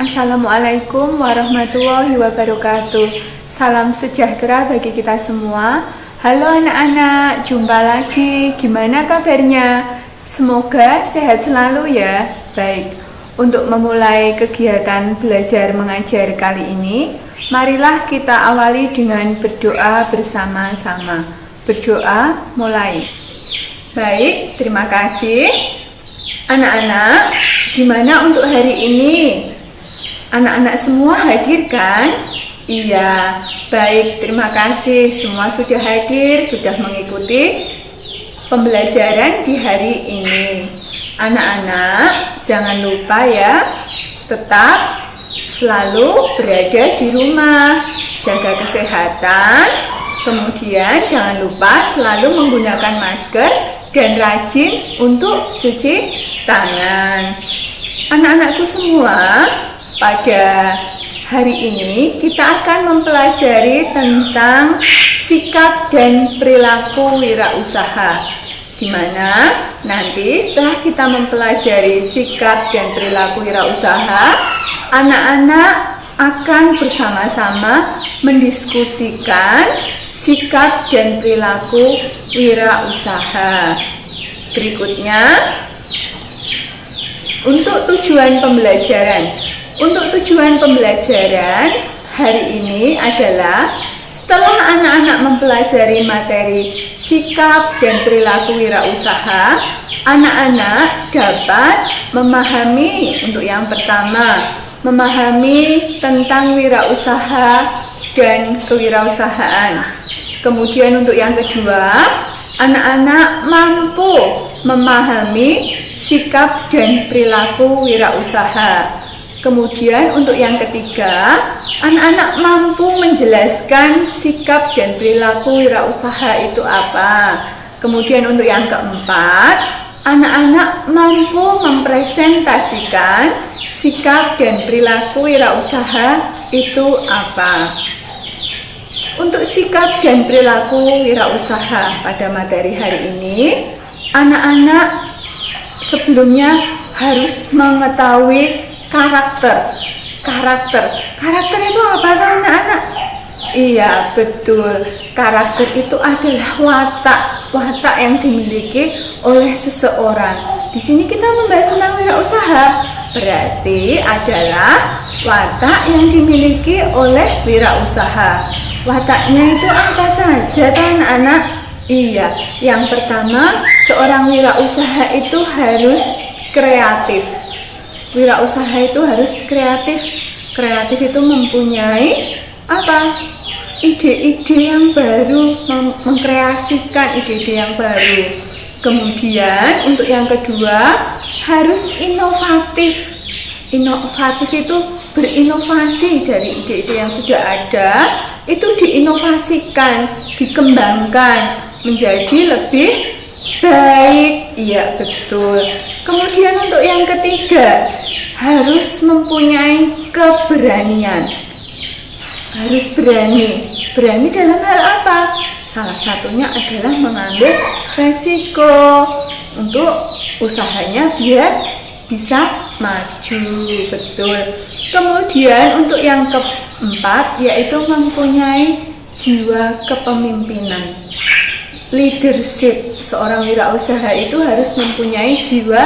Assalamualaikum warahmatullahi wabarakatuh. Salam sejahtera bagi kita semua. Halo anak-anak, jumpa lagi. Gimana kabarnya? Semoga sehat selalu ya. Baik, untuk memulai kegiatan belajar mengajar kali ini, marilah kita awali dengan berdoa bersama-sama. Berdoa mulai. Baik, terima kasih. Anak-anak, gimana untuk hari ini? Anak-anak semua hadir kan? Iya, baik, terima kasih. Semua sudah hadir, sudah mengikuti pembelajaran di hari ini. Anak-anak, jangan lupa ya, tetap selalu berada di rumah, jaga kesehatan. Kemudian jangan lupa selalu menggunakan masker dan rajin untuk cuci tangan. Anak-anakku semua, pada hari ini kita akan mempelajari tentang sikap dan perilaku wirausaha, di mana nanti setelah kita mempelajari sikap dan perilaku wirausaha, anak-anak akan bersama-sama mendiskusikan sikap dan perilaku wirausaha. Berikutnya, untuk tujuan pembelajaran. Untuk tujuan pembelajaran hari ini adalah setelah anak-anak mempelajari materi sikap dan perilaku wirausaha, anak-anak dapat memahami, untuk yang pertama, memahami tentang wirausaha dan kewirausahaan. Kemudian untuk yang kedua, anak-anak mampu memahami sikap dan perilaku wirausaha. Kemudian untuk yang ketiga, anak-anak mampu menjelaskan sikap dan perilaku wirausaha itu apa. Kemudian untuk yang keempat, anak-anak mampu mempresentasikan sikap dan perilaku wirausaha itu apa. Untuk sikap dan perilaku wirausaha pada materi hari ini, anak-anak sebelumnya harus mengetahui karakter itu apa anak-anak? Iya, betul. Karakter itu adalah watak yang dimiliki oleh seseorang. Di sini kita membahas tentang wirausaha, berarti adalah watak yang dimiliki oleh wirausaha. Wataknya itu apa saja anak-anak? Iya, yang pertama, seorang wirausaha itu harus kreatif. Wirausaha itu harus kreatif. Kreatif itu mempunyai apa? Ide-ide yang baru, mengkreasikan ide-ide yang baru. Kemudian untuk yang kedua, harus inovatif. Inovatif itu berinovasi dari ide-ide yang sudah ada, itu diinovasikan, dikembangkan menjadi lebih baik. Iya, betul. Kemudian untuk yang ketiga, harus mempunyai keberanian. Harus berani. Berani dalam hal apa? Salah satunya adalah mengambil resiko untuk usahanya biar bisa maju. Betul. Kemudian untuk yang keempat, yaitu mempunyai jiwa kepemimpinan. Leadership. Seorang wirausaha itu harus mempunyai jiwa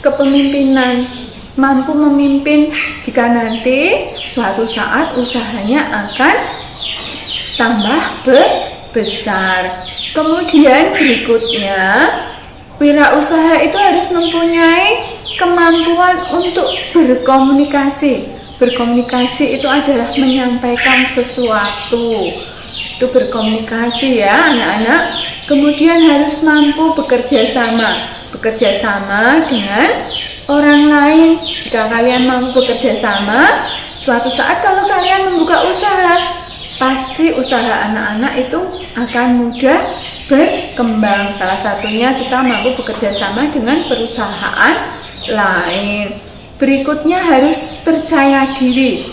kepemimpinan, mampu memimpin jika nanti suatu saat usahanya akan tambah besar. Kemudian berikutnya, wirausaha itu harus mempunyai kemampuan untuk berkomunikasi. Berkomunikasi itu adalah menyampaikan sesuatu. Itu berkomunikasi ya anak-anak. Kemudian harus mampu bekerja sama dengan orang lain. Jika kalian mampu bekerja sama, suatu saat kalau kalian membuka usaha, pasti usaha anak-anak itu akan mudah berkembang. Salah satunya kita mampu bekerja sama dengan perusahaan lain. Berikutnya harus percaya diri.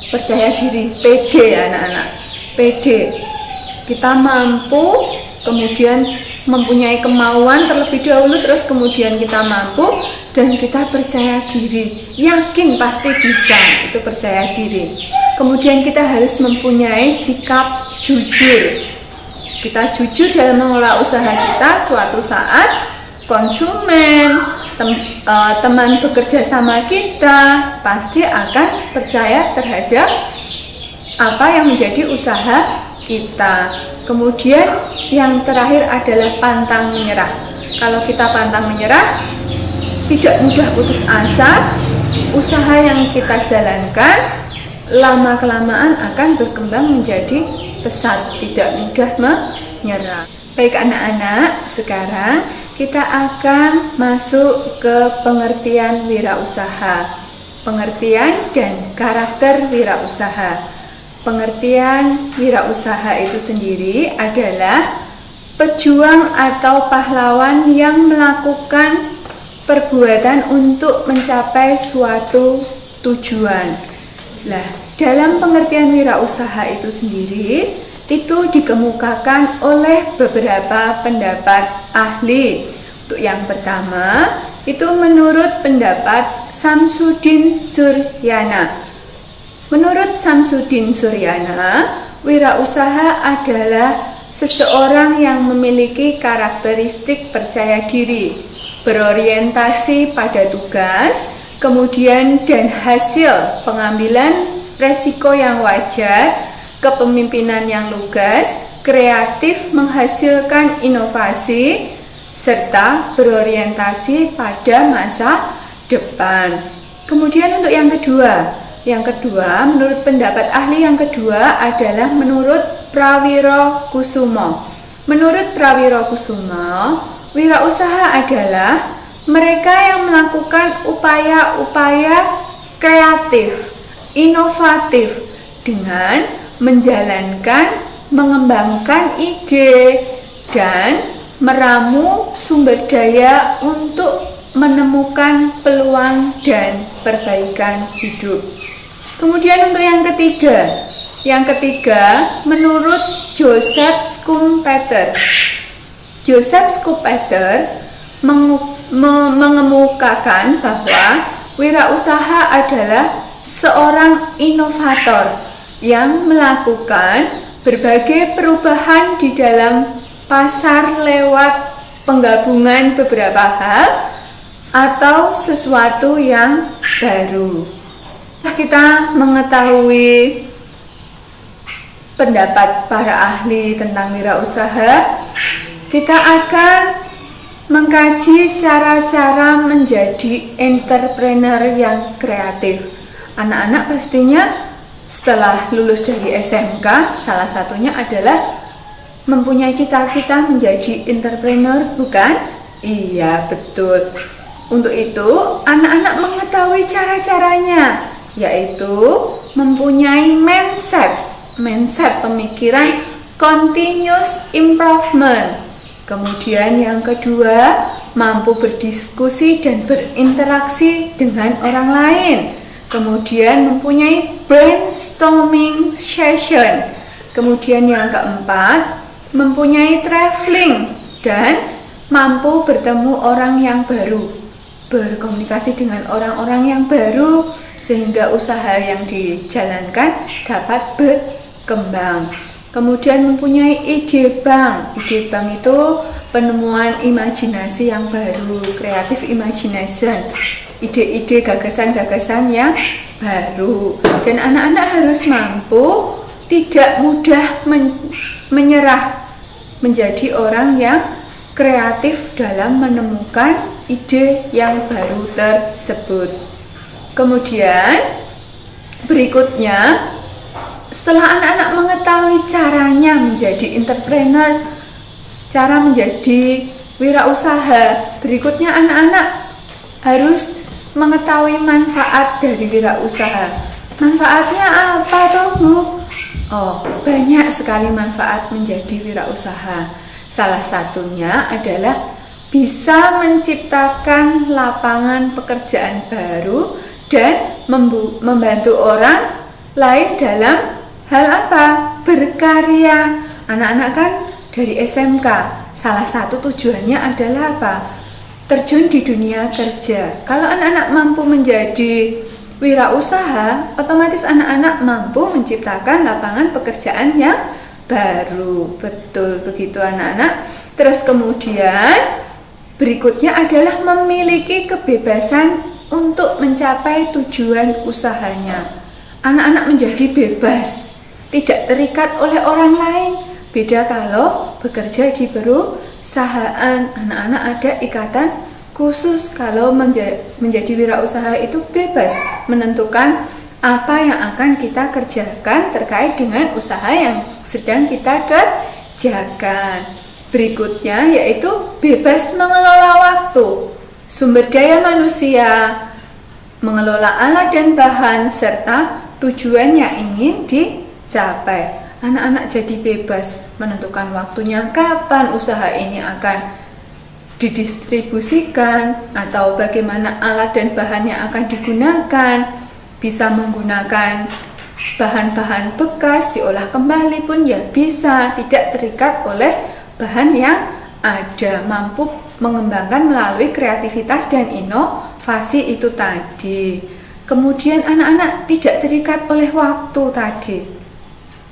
Percaya diri, pede ya anak-anak. Pede. Kita mampu, kemudian mempunyai kemauan terlebih dahulu, terus kemudian kita mampu dan kita percaya diri, yakin pasti bisa, itu percaya diri. Kemudian kita harus mempunyai sikap jujur. Kita jujur dalam mengelola usaha kita. Suatu saat konsumen, teman bekerja sama kita pasti akan percaya terhadap apa yang menjadi usaha kita. Kemudian yang terakhir adalah pantang menyerah. Kalau kita pantang menyerah, tidak mudah putus asa, usaha yang kita jalankan lama-kelamaan akan berkembang menjadi pesat, tidak mudah menyerah. Baik anak-anak, sekarang kita akan masuk ke pengertian wirausaha. Pengertian dan karakter wirausaha. Pengertian wirausaha itu sendiri adalah pejuang atau pahlawan yang melakukan perbuatan untuk mencapai suatu tujuan. Nah, dalam pengertian wirausaha itu sendiri, itu dikemukakan oleh beberapa pendapat ahli. Untuk yang pertama, itu menurut pendapat Samsudin Suryana. Menurut Samsudin Suryana, wirausaha adalah seseorang yang memiliki karakteristik percaya diri, berorientasi pada tugas, kemudian dan hasil pengambilan resiko yang wajar, kepemimpinan yang lugas, kreatif menghasilkan inovasi, serta berorientasi pada masa depan. Kemudian untuk yang kedua, menurut pendapat ahli yang kedua adalah menurut Prawiro Kusumo. Menurut Prawiro Kusumo, wirausaha adalah mereka yang melakukan upaya-upaya kreatif, inovatif dengan menjalankan, mengembangkan ide dan meramu sumber daya untuk menemukan peluang dan perbaikan hidup. Kemudian untuk yang ketiga menurut Joseph Schumpeter. Joseph Schumpeter mengemukakan bahwa wirausaha adalah seorang inovator yang melakukan berbagai perubahan di dalam pasar lewat penggabungan beberapa hal atau sesuatu yang baru. Kita mengetahui pendapat para ahli tentang wirausaha, kita akan mengkaji cara-cara menjadi entrepreneur yang kreatif. Anak-anak pastinya setelah lulus dari SMK, salah satunya adalah mempunyai cita-cita menjadi entrepreneur, bukan? Iya, betul. Untuk itu, anak-anak mengetahui cara-caranya, yaitu mempunyai mindset pemikiran continuous improvement. Kemudian yang kedua, mampu berdiskusi dan berinteraksi dengan orang lain. Kemudian mempunyai brainstorming session. Kemudian yang keempat, mempunyai traveling dan mampu bertemu orang yang baru, berkomunikasi dengan orang-orang yang baru sehingga usaha yang dijalankan dapat berkembang. Kemudian mempunyai ide bank. Ide bank itu penemuan imajinasi yang baru, creative imagination, ide-ide gagasan-gagasan yang baru. Dan anak-anak harus mampu tidak mudah menyerah, menjadi orang yang kreatif dalam menemukan ide yang baru tersebut. Kemudian berikutnya, setelah anak-anak mengetahui caranya menjadi entrepreneur, cara menjadi wirausaha, berikutnya anak-anak harus mengetahui manfaat dari wirausaha. Manfaatnya apa toh, Bu? Oh, banyak sekali manfaat menjadi wirausaha. Salah satunya adalah bisa menciptakan lapangan pekerjaan baru dan membantu orang lain dalam hal apa? Berkarya. Anak-anak kan dari SMK, salah satu tujuannya adalah apa? terjun di dunia kerja. Kalau anak-anak mampu menjadi wirausaha, otomatis anak-anak mampu menciptakan lapangan pekerjaan yang baru. Betul begitu anak-anak. Terus kemudian berikutnya adalah memiliki kebebasan untuk mencapai tujuan usahanya. Anak-anak menjadi bebas, tidak terikat oleh orang lain. Beda kalau bekerja di perusahaan, anak-anak ada ikatan khusus. Kalau menjadi wirausaha itu bebas menentukan apa yang akan kita kerjakan terkait dengan usaha yang sedang kita kerjakan. Berikutnya yaitu bebas mengelola waktu, sumber daya manusia, mengelola alat dan bahan, serta tujuan yang ingin dicapai. Anak-anak jadi bebas menentukan waktunya kapan usaha ini akan didistribusikan atau bagaimana alat dan bahan yang akan digunakan. Bisa menggunakan bahan-bahan bekas diolah kembali pun ya bisa, tidak terikat oleh bahan yang ada, mampu mengembangkan melalui kreativitas dan inovasi itu tadi. Kemudian anak-anak tidak terikat oleh waktu tadi,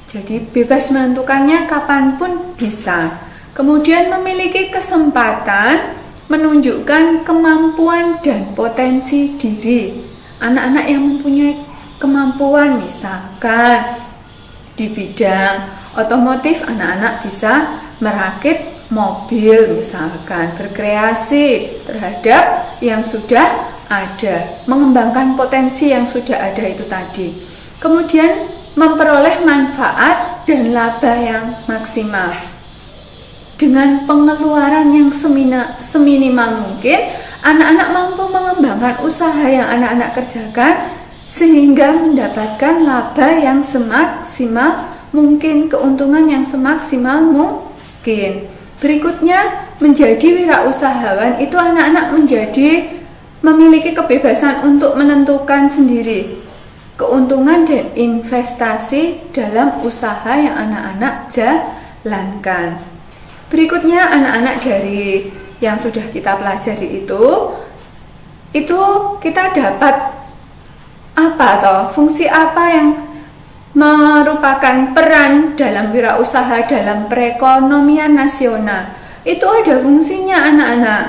jadi bebas menentukannya kapanpun bisa. Kemudian memiliki kesempatan menunjukkan kemampuan dan potensi diri. Anak-anak yang mempunyai kemampuan misalkan di bidang otomotif, anak-anak bisa merakit mobil misalkan, berkreasi terhadap yang sudah ada, mengembangkan potensi yang sudah ada itu tadi. Kemudian memperoleh manfaat dan laba yang maksimal. Dengan pengeluaran yang seminimal mungkin, anak-anak mampu mengembangkan usaha yang anak-anak kerjakan sehingga mendapatkan laba yang semaksimal mungkin, keuntungan yang semaksimal mungkin. Berikutnya, menjadi wirausahawan itu anak-anak memiliki kebebasan untuk menentukan sendiri keuntungan dan investasi dalam usaha yang anak-anak jalankan. Berikutnya, anak-anak dari yang sudah kita pelajari itu kita dapat fungsi apa yang merupakan peran dalam wirausaha dalam perekonomian nasional. Itu ada fungsinya anak-anak.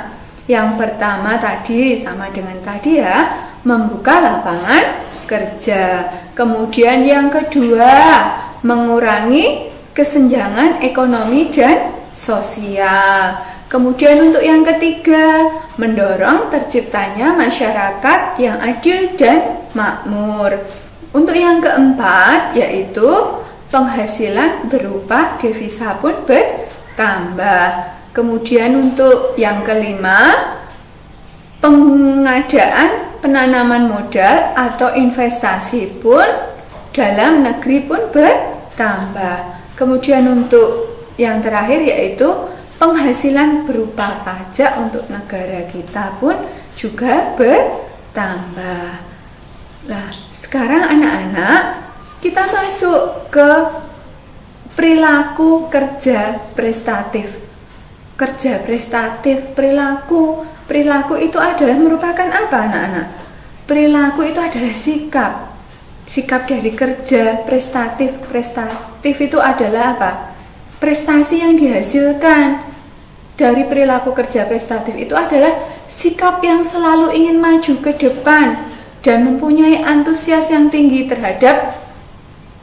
Yang pertama tadi sama dengan tadi ya, membuka lapangan kerja. Kemudian yang kedua, mengurangi kesenjangan ekonomi dan sosial. Kemudian untuk yang ketiga, mendorong terciptanya masyarakat yang adil dan makmur. Untuk yang keempat, yaitu penghasilan berupa devisa pun bertambah. Kemudian untuk yang kelima, pengadaan penanaman modal atau investasi pun dalam negeri pun bertambah. Kemudian untuk yang terakhir yaitu penghasilan berupa pajak untuk negara kita pun juga bertambah. Nah, sekarang anak-anak kita masuk ke perilaku kerja prestatif. Kerja prestatif, perilaku itu adalah merupakan apa anak-anak? Perilaku itu adalah sikap dari kerja prestatif. Prestatif itu adalah apa? Prestasi yang dihasilkan dari perilaku kerja prestatif itu adalah sikap yang selalu ingin maju ke depan dan mempunyai antusias yang tinggi terhadap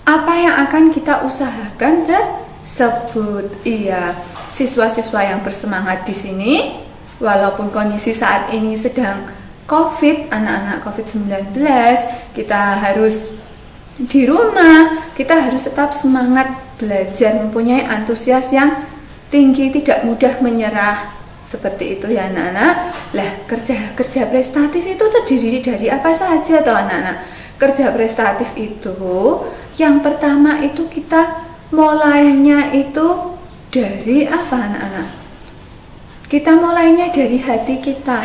apa yang akan kita usahakan tersebut. Iya, siswa-siswa yang bersemangat di sini, walaupun kondisi saat ini sedang COVID, anak-anak COVID-19, kita harus di rumah, kita harus tetap semangat belajar, mempunyai antusias yang tinggi, tidak mudah menyerah. Seperti itu ya anak-anak. Lah, kerja prestatif itu terdiri dari apa saja toh anak-anak? Kerja prestatif itu yang pertama itu kita mulainya itu dari apa anak-anak? Kita mulainya dari hati kita.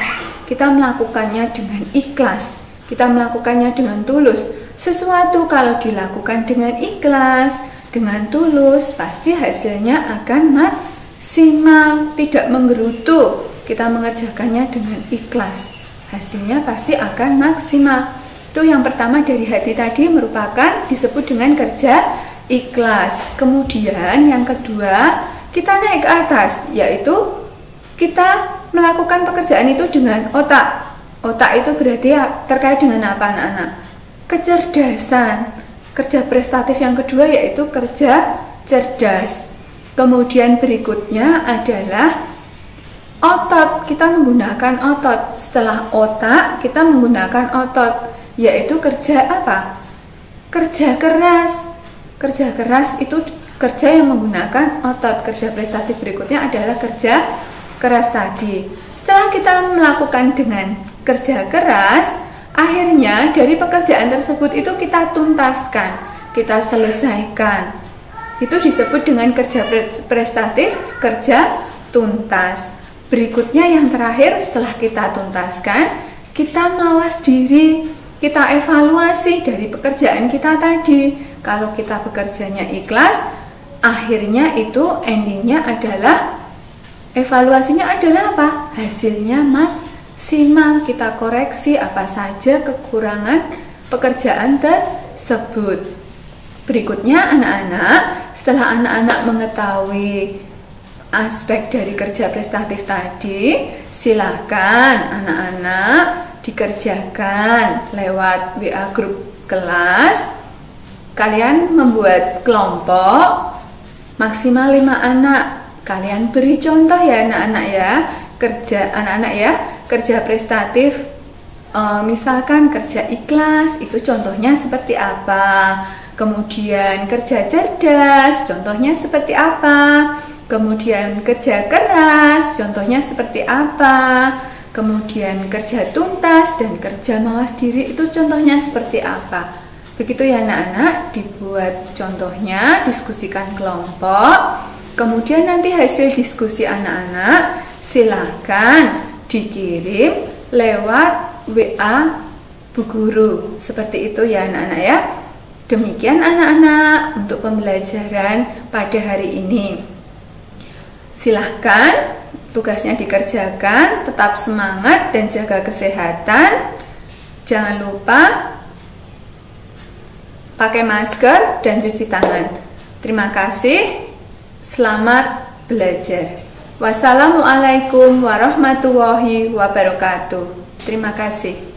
Kita melakukannya dengan ikhlas, kita melakukannya dengan tulus. Sesuatu kalau dilakukan dengan ikhlas, dengan tulus, pasti hasilnya akan maksimal, tidak menggerutu, kita mengerjakannya dengan ikhlas, hasilnya pasti akan maksimal. Itu yang pertama dari hati tadi merupakan disebut dengan kerja ikhlas. Kemudian yang kedua, kita naik ke atas, yaitu kita melakukan pekerjaan itu dengan otak. Otak itu berarti terkait dengan apa anak-anak? Kecerdasan. Kerja prestatif yang kedua yaitu kerja cerdas. Kemudian berikutnya adalah otot. Kita menggunakan otot. Setelah otak, kita menggunakan otot, yaitu kerja apa? Kerja keras. Kerja keras itu kerja yang menggunakan otot. Kerja prestatif berikutnya adalah kerja keras tadi. Setelah kita melakukan dengan kerja keras, akhirnya dari pekerjaan tersebut itu kita tuntaskan, kita selesaikan. Itu disebut dengan kerja prestatif, kerja tuntas. Berikutnya yang terakhir, setelah kita tuntaskan, kita mawas diri. Kita evaluasi dari pekerjaan kita tadi. Kalau kita bekerjanya ikhlas, akhirnya itu endingnya adalah, evaluasinya adalah apa? Hasilnya maksimal. Kita koreksi apa saja kekurangan pekerjaan tersebut. Berikutnya anak-anak, setelah anak-anak mengetahui aspek dari kerja prestatif tadi, silakan anak-anak dikerjakan lewat WA grup kelas. Kalian membuat kelompok maksimal 5 anak. Kalian beri contoh ya anak-anak ya. Kerja prestatif, misalkan kerja ikhlas itu contohnya seperti apa. Kemudian kerja cerdas contohnya seperti apa. Kemudian kerja keras contohnya seperti apa. Kemudian kerja tuntas dan kerja mawas diri itu contohnya seperti apa. Begitu ya anak-anak, dibuat contohnya, diskusikan kelompok. Kemudian nanti hasil diskusi anak-anak silahkan dikirim lewat WA Bu Guru. Seperti itu ya anak-anak ya. Demikian anak-anak untuk pembelajaran pada hari ini. Silahkan tugasnya dikerjakan, tetap semangat dan jaga kesehatan. Jangan lupa pakai masker dan cuci tangan. Terima kasih. Selamat belajar. Wassalamualaikum warahmatullahi wabarakatuh. Terima kasih.